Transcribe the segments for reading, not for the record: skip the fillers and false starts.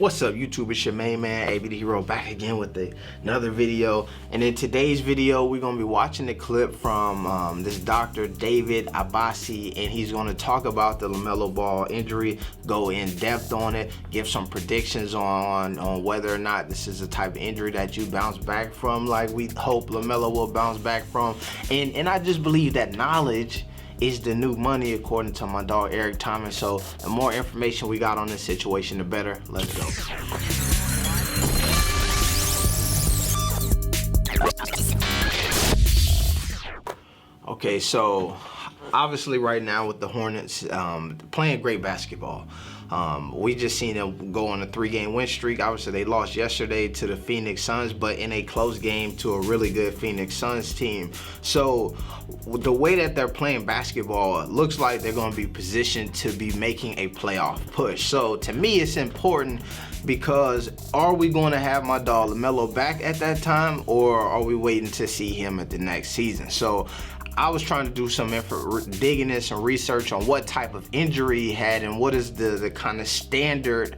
What's up, YouTube? It's your main man, AB the Hero, back again with another video. And in today's video, we're gonna be watching the clip from this Dr. David Abbasi, and he's gonna talk about the LaMelo Ball injury, go in depth on it, give some predictions on whether or not this is a type of injury that you bounce back from, like we hope LaMelo will bounce back from. And I just believe that knowledge is the new money, according to my dog Eric Thomas. So the more information we got on this situation, the better. Let's go. Okay, so obviously right now with the Hornets playing great basketball. We just seen them go on a 3-game win streak. Obviously they lost yesterday to the Phoenix Suns, but in a close game to a really good Phoenix Suns team. So the way that they're playing basketball, it looks like they're going to be positioned to be making a playoff push. So to me, it's important, because are we going to have my dog LaMelo back at that time, or are we waiting to see him at the next season? So I was trying to do some digging in some research on what type of injury he had and what is the kind of standard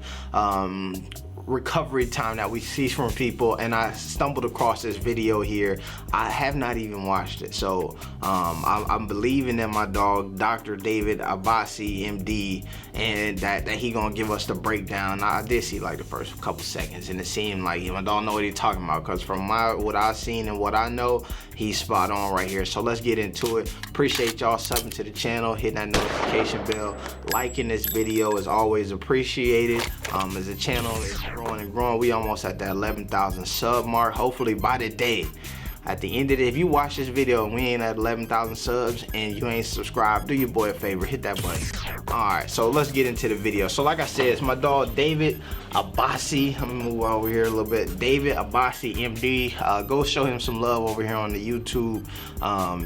recovery time that we see from people, and I stumbled across this video here. I have not even watched it, so I'm believing in my dog Dr. David Abbasi, MD, and that he gonna give us the breakdown. I did see like the first couple seconds, and it seemed like my dog know what he's talking about, because from what I've seen and what I know, he's spot on right here. So let's get into it. Appreciate y'all subbing to the channel, hitting that notification bell, liking this video is always appreciated. As the channel is growing and growing, we almost at that 11,000 sub mark. Hopefully by the day, at the end of it, if you watch this video and we ain't at 11,000 subs and you ain't subscribed, do your boy a favor, hit that button. All right, so let's get into the video. So like I said, it's my dog David Abbasi. I'm gonna move over here a little bit. David Abbasi, MD. Go show him some love over here on the YouTube.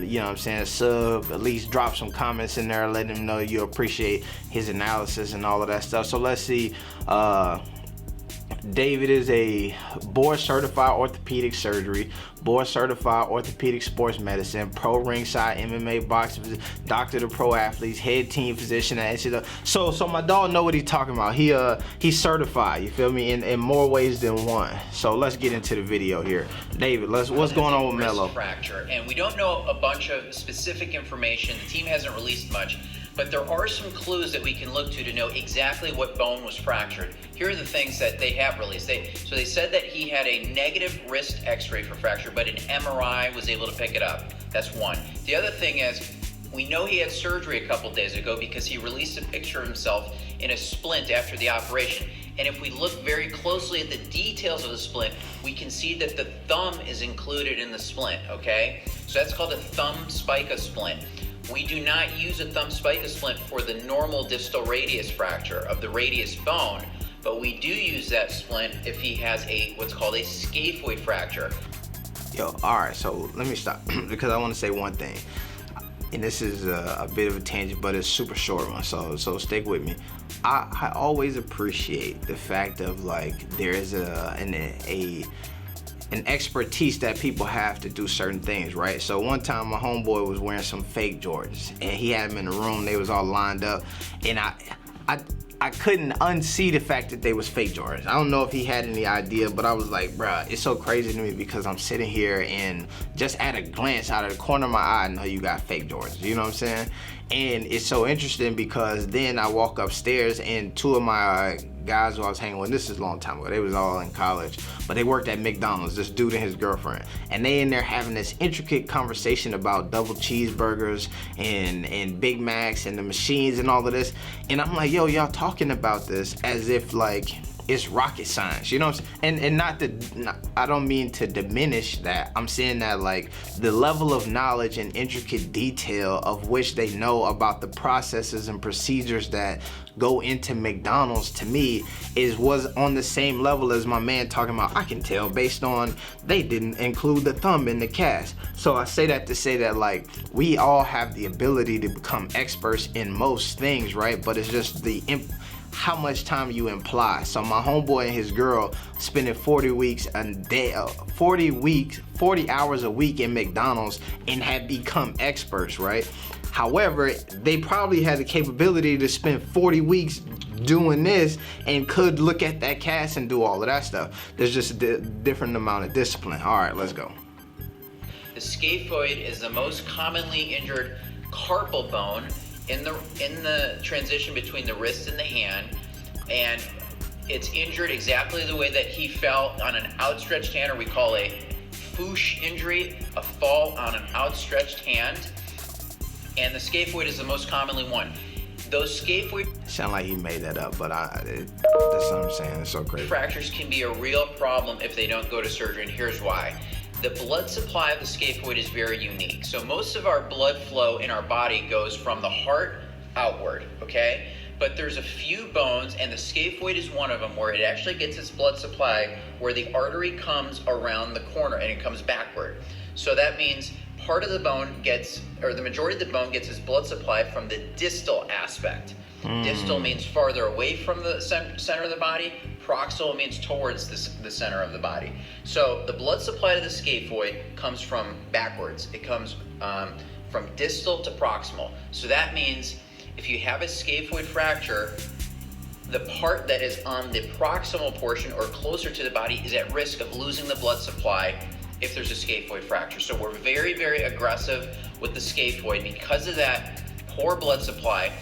You know what I'm saying? Sub, at least drop some comments in there, let him know you appreciate his analysis and all of that stuff. So let's see. David is a board certified orthopedic surgery, board certified orthopedic sports medicine, pro ringside MMA boxing, doctor to pro athletes, head team physician at NCAA. So my dog know what he's talking about. He's certified, you feel me, in more ways than one. So let's get into the video here. David, what's going on with Melo? Fracture, and we don't know a bunch of specific information. The team hasn't released much, but there are some clues that we can look to know exactly what bone was fractured. Here are the things that they have released. So they said that he had a negative wrist x-ray for fracture, but an MRI was able to pick it up. That's one. The other thing is, we know he had surgery a couple days ago because he released a picture of himself in a splint after the operation. And if we look very closely at the details of the splint, we can see that the thumb is included in the splint, okay? So that's called a thumb spica splint. We do not use a thumb spica splint for the normal distal radius fracture of the radius bone, but we do use that splint if he has what's called a scaphoid fracture. Yo, all right, so let me stop because I want to say one thing, and this is a bit of a tangent, but it's super short one, so stick with me. I always appreciate the fact of, like, there is an expertise that people have to do certain things, right? So one time my homeboy was wearing some fake Jordans, and he had them in the room, they was all lined up, and I couldn't unsee the fact that they was fake Jordans. I don't know if he had any idea, but I was like, bruh, it's so crazy to me, because I'm sitting here and just at a glance, out of the corner of my eye, I know you got fake Jordans, you know what I'm saying? And it's so interesting because then I walk upstairs and two of my guys who I was hanging with, this is a long time ago, they was all in college, but they worked at McDonald's, this dude and his girlfriend, and they in there having this intricate conversation about double cheeseburgers and Big Macs and the machines and all of this, and I'm like, yo, y'all talking about this as if like it's rocket science, you know what I'm saying? And I don't mean to diminish that. I'm saying that, like, the level of knowledge and intricate detail of which they know about the processes and procedures that go into McDonald's, to me, was on the same level as my man talking about, I can tell based on they didn't include the thumb in the cast. So I say that to say that, like, we all have the ability to become experts in most things, right? But it's just how much time you imply. So my homeboy and his girl spending 40 hours a week in McDonald's and have become experts, right? However, they probably had the capability to spend 40 weeks doing this and could look at that cast and do all of that stuff. There's just a different amount of discipline. All right, let's go. The scaphoid is the most commonly injured carpal bone in the transition between the wrist and the hand, and it's injured exactly the way that he fell on an outstretched hand, or we call a foosh injury, a fall on an outstretched hand. And the scaphoid is the most commonly one. Those scaphoid Sound like he made that up, but that's what I'm saying. It's so crazy. fractures can be a real problem if they don't go to surgery, and here's why. The blood supply of the scaphoid is very unique. So most of our blood flow in our body goes from the heart outward, okay? But there's a few bones, and the scaphoid is one of them, where it actually gets its blood supply where the artery comes around the corner and it comes backward. So that means part of the bone gets, or the majority of the bone gets its blood supply from the distal aspect. Distal means farther away from the center of the body. Proximal means towards the center of the body. So the blood supply to the scaphoid comes from backwards. It comes from distal to proximal. So that means if you have a scaphoid fracture, the part that is on the proximal portion or closer to the body is at risk of losing the blood supply if there's a scaphoid fracture. So we're very, very aggressive with the scaphoid because of that poor blood supply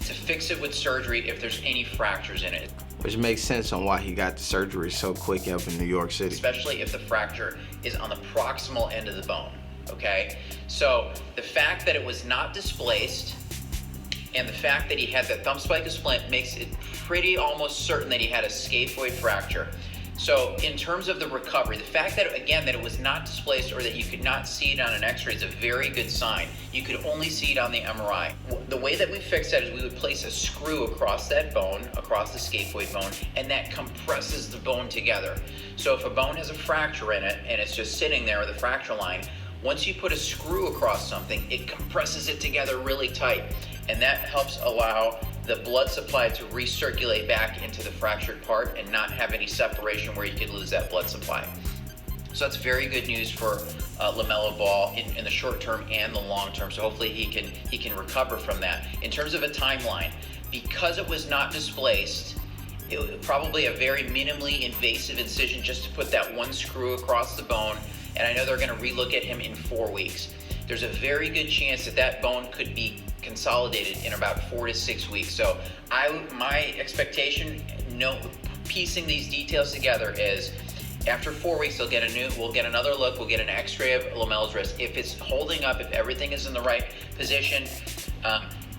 to fix it with surgery if there's any fractures in it. Which makes sense on why he got the surgery so quick up in New York City. Especially if the fracture is on the proximal end of the bone, okay? So the fact that it was not displaced and the fact that he had that thumb spica splint makes it pretty almost certain that he had a scaphoid fracture. So in terms of the recovery, the fact that, again, that it was not displaced or that you could not see it on an x-ray is a very good sign. You could only see it on the MRI. The way that we fix that is we would place a screw across that bone, across the scaphoid bone, and that compresses the bone together. So if a bone has a fracture in it and it's just sitting there with a fracture line, once you put a screw across something, it compresses it together really tight. And that helps allow the blood supply to recirculate back into the fractured part and not have any separation where you could lose that blood supply. So that's very good news for LaMelo Ball in the short term and the long term. So hopefully he can recover from that. In terms of a timeline, because it was not displaced, it was probably a very minimally invasive incision just to put that one screw across the bone. And I know they're going to relook at him in 4 weeks. There's a very good chance that that bone could be consolidated in about 4 to 6 weeks. So my expectation, piecing these details together, is after 4 weeks we'll get another look, we'll get an x-ray of LaMelo's wrist. If it's holding up, if everything is in the right position,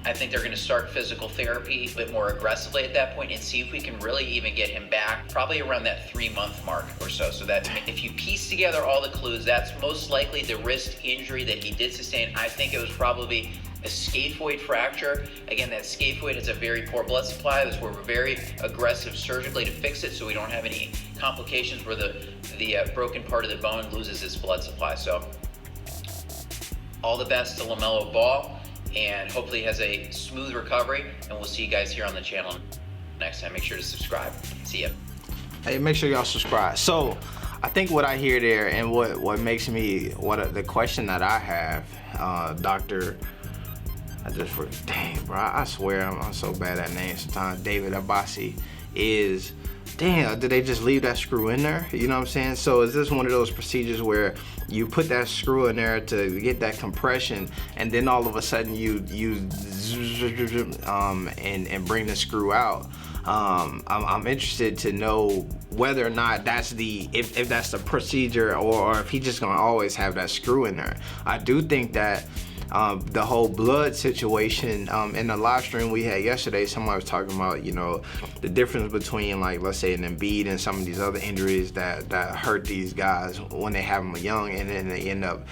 I think they're going to start physical therapy a bit more aggressively at that point and see if we can really even get him back probably around that 3-month mark or so. So that if you piece together all the clues, that's most likely the wrist injury that he did sustain. I think it was probably a scaphoid fracture. Again, that scaphoid has a very poor blood supply. That's where we're very aggressive surgically to fix it so we don't have any complications where the broken part of the bone loses its blood supply. So all the best to LaMelo Ball, and hopefully has a smooth recovery, and we'll see you guys here on the channel next time. Make sure to subscribe. See ya. Hey, make sure y'all subscribe. So I think what I hear there, and what makes me, the question that I have, dang bro, I swear I'm so bad at names sometimes, David Abasi, is, damn, did they just leave that screw in there? You know what I'm saying? So is this one of those procedures where you put that screw in there to get that compression, and then all of a sudden you and bring the screw out? I'm interested to know whether or not that's if that's the procedure, or if he's just gonna always have that screw in there. I do think that the whole blood situation, in the live stream we had yesterday, somebody was talking about, the difference between, like, let's say an Embiid and some of these other injuries that hurt these guys when they have them young, and then they end up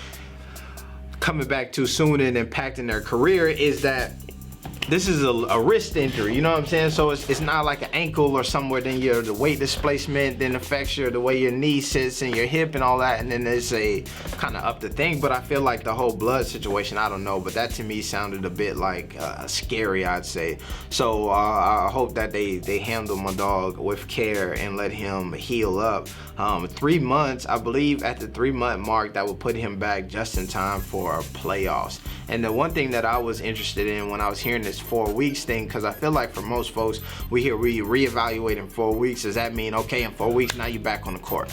coming back too soon and impacting their career, is that this is a wrist injury, you know what I'm saying? So it's not like an ankle or somewhere, then the weight displacement then affects the way your knee sits and your hip and all that, and then it's a kind of up the thing. But I feel like the whole blood situation, I don't know, but that to me sounded a bit like scary, I'd say. So I hope that they handle my dog with care and let him heal up. 3 months, I believe at the 3-month mark, that would put him back just in time for playoffs. And the one thing that I was interested in when I was hearing this 4 weeks thing, because I feel like for most folks, we hear reevaluate in 4 weeks. Does that mean, okay, in 4 weeks, now you're back on the court?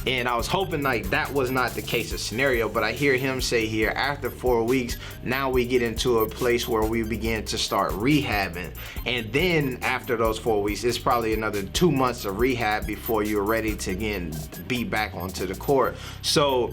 And I was hoping like that was not the case of scenario, but I hear him say here, after 4 weeks, now we get into a place where we begin to start rehabbing. And then after those 4 weeks, it's probably another 2 months of rehab before you're ready to again be back onto the court. So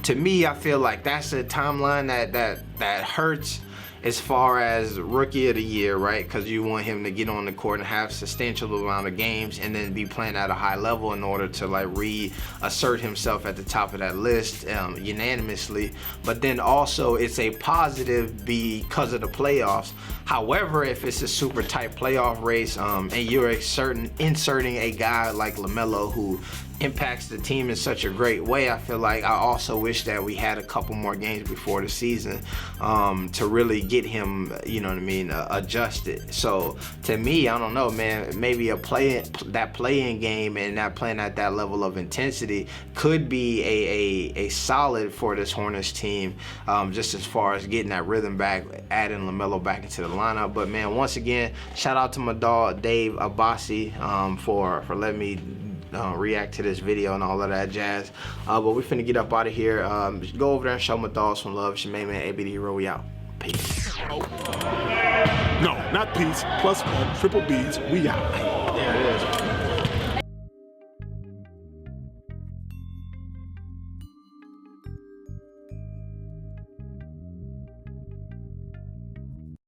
to me, I feel like that's a timeline that hurts as far as rookie of the year, right? Because you want him to get on the court and have substantial amount of games and then be playing at a high level in order to like reassert himself at the top of that list unanimously. But then also it's a positive because of the playoffs. However, if it's a super tight playoff race and you're inserting a guy like LaMelo who impacts the team in such a great way, I feel like I also wish that we had a couple more games before the season to really get him, you know what I mean, adjusted. So to me, I don't know, man, maybe that play-in game and not playing at that level of intensity could be a solid for this Hornets team, just as far as getting that rhythm back, adding LaMelo back into the lineup. But man, once again, shout out to my dog Dave Abbasi for letting me react to this video and all of that jazz. But we finna get up out of here. Go over there and show my dogs some love. It's your main man, ABD Hero. We out. Peace. No, not peace. +1, triple B's. We out.